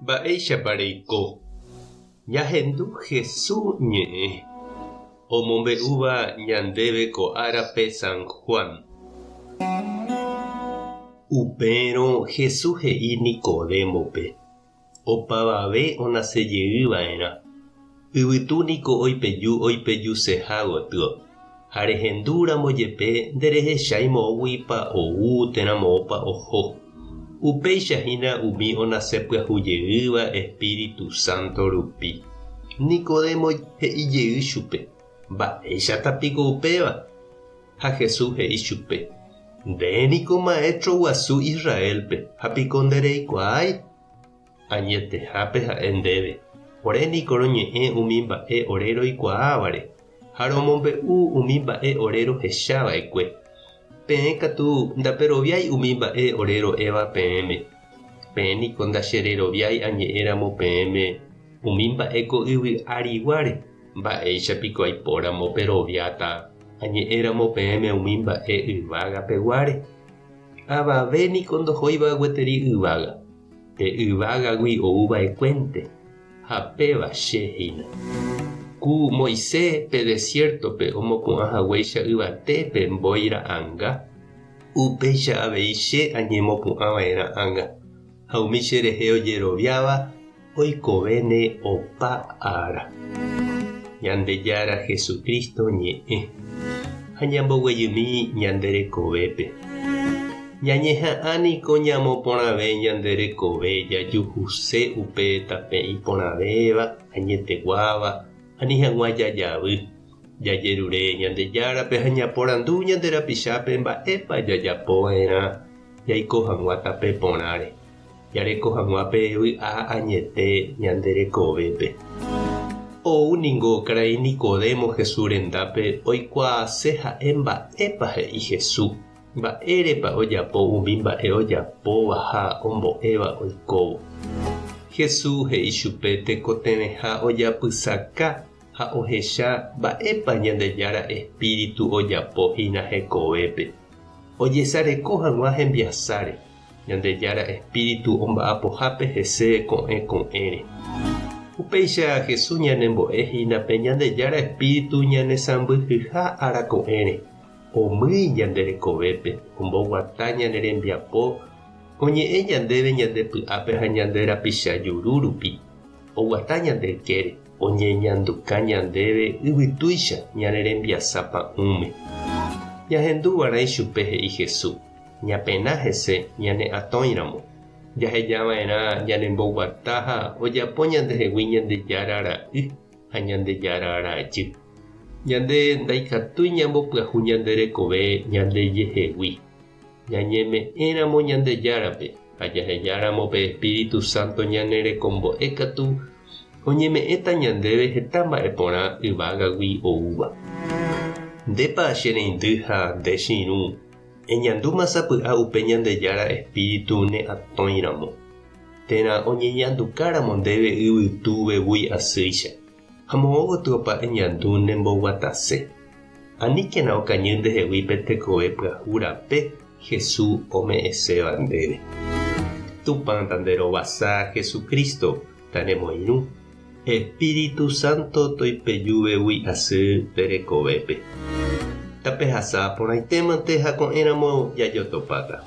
Mba'éicha reiko. Ñahendu Jesús ñe'ẽ omombe'úva ñandéve ko árape San Juan. Upérõ Jesús he'i Nicodémope. Opavave onasejeýva'erã. Yvytúniko oipejuseha gotyo. Ha rehendúramo jepe nderehecháimo'õguipa ou térãmo'õpa oho. Upéichahína umi onasepyahújeýva Espíritu Santo rupi. Nicodemo he'ijey chupe. Mba'éichatapiko upéva. Ha Jesús he'i chupe. Ndéniko maestro guasu Israelpe. Hapiko ndereikuaái. Añetehápe ha'e ndéve. Oréniko roñe'ẽ umi mba'e ore roikuaávare. Ha romombe'u umi mba'e ore rohechava'ekue. Peẽ katu ndaperoviái umi mba'e ore ro'éva peẽme. Peẽniko ndachereroviái añe'ẽramo peẽme umi mba'éko yvy áriguare. Mba'éichapiko aipóramo peroviáta añe'ẽramo peẽme umi mba'e yvága peguáre. Avavéniko ndohóiva gueteri yvága. Pe yvágagui ouva'ekuénte. Ha pévachehína. Ku Moisés pe desiertope omopu'ãhaguéicha yvatépe mboira'ãnga. Upéicha avei che añemopu'ãva'erã ãnga. Ha umi cherehe ojeroviáva oikovéne opa ára. Ñandejára Jesucristo ñe'ẽ. Ha ñamboguejymi ñanderekovépe. Ñañeha'ãniko ñamoporãve ñanderekove jajuhuse upe tape iporãvéva añeteguáva ani hag̃ua jajavy jajerure Ñandejárape ha ñaporandu ñanderapichápe mba'épa jajapova'erã jaiko hag̃ua tape porãre jareko hag̃uápe vy'a añete ñanderekovépe. Ouningo karai Nicodemo Jesús rendápe oikuaase ha'e mba'épa he'i Jesús. Mba'érepa ojapo umi mba'e ojapóva ha ombo'éva oikóvo. Jesús he'i chupe tekotevẽha ojapysaka ha ohecha mba'épa Ñandejára Espíritu ojapohína hekovépe. Ojesareko hag̃ua hembiasáre. Ñandejára Espíritu omba'apohápe hese ko'ẽre. Upéicha Jesús ñanembo'ehínape Ñandejára Espíritu ñanesãmbyhyha arako'ẽre. Omýi ñanderekovépe, omboguata ñanerembiapo, oñe'ẽ ñandéve ñandepy'ápe ha ñanderapicha juru rupi. Oguata ñandekére, oñeñanduka ñandéve yvytúicha ñanerembiasápa ume. Ñahendúvarãi chupe he'i Jesús. Ñapena hese ñane'atõiramo. Jahejava'erã ñanemboguata ha ojapo ñandehegui Ñandejára ra'y ha Ñandejára rajy. Ñande ndaikatúi ñambopyahú ñanderekove ñandejehegui. Ñañeme'ẽramo Ñandejárape ha jahejáramo pe Espíritu Santo ñanerekombo'e katu oñeme'ẽta ñandéve heta mba'eporã yvágagui oúva. Ndépa chereindy ha ndechirũ eñandúmasapy'a upe Ñandejára Espíritu ne'atõiramo. Térã oñeñandukáramo ndéve yvytúvevui asýicha. Ha moõgotýopa eñandu nemboguatase. Aníkena okañy ndehegui pe tekove pyahũ rape Jesús ome'ẽséva ndéve. Tupãta nderovasa Jesucristo taremoirũ. Espíritu Santo toipejuvevui asy terekovépe. Tapehasa porãitémante ha ko'ẽramo jajotopáta.